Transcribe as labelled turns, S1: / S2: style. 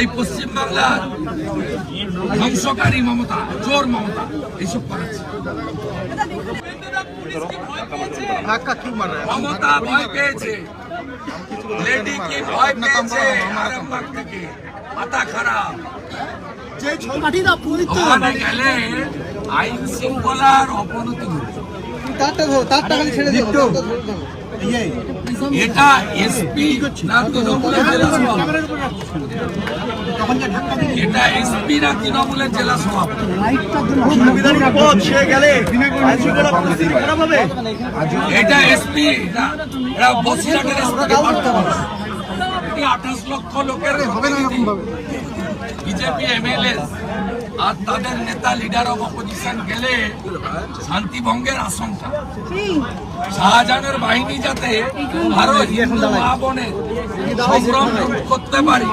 S1: এই পশ্চিমবাংলার ধ্বংসকারী মমতা, চোর মমতা এইসব করাচ্ছে। মমতা ভয় পেয়েছে, লেডি কি ভয় পেয়েছে আরামবাগ থেকে, মাথা খারাপ। ওখানে গেলে আইন শৃঙ্খলার অবনতি হচ্ছে। এটা এসপি না তৃণমূলের জেলা সভাপতি? এটা এসপি না তৃণমূলের জেলা সভাপতি? এটা এসপি, এটা বসিরহাটের এসপিকে পাঠাতে হবে। 28 লক্ষ লোকের বিজেপি এমএলএ আর তাদের নেতা লিডার অফ অপোজিশন গেলে শান্তি ভঙ্গের আশঙ্কা। শাহজাহানের বাহিনী যাতে আরো হিন্দু মা বোনের সংগ্রাম করতে পারে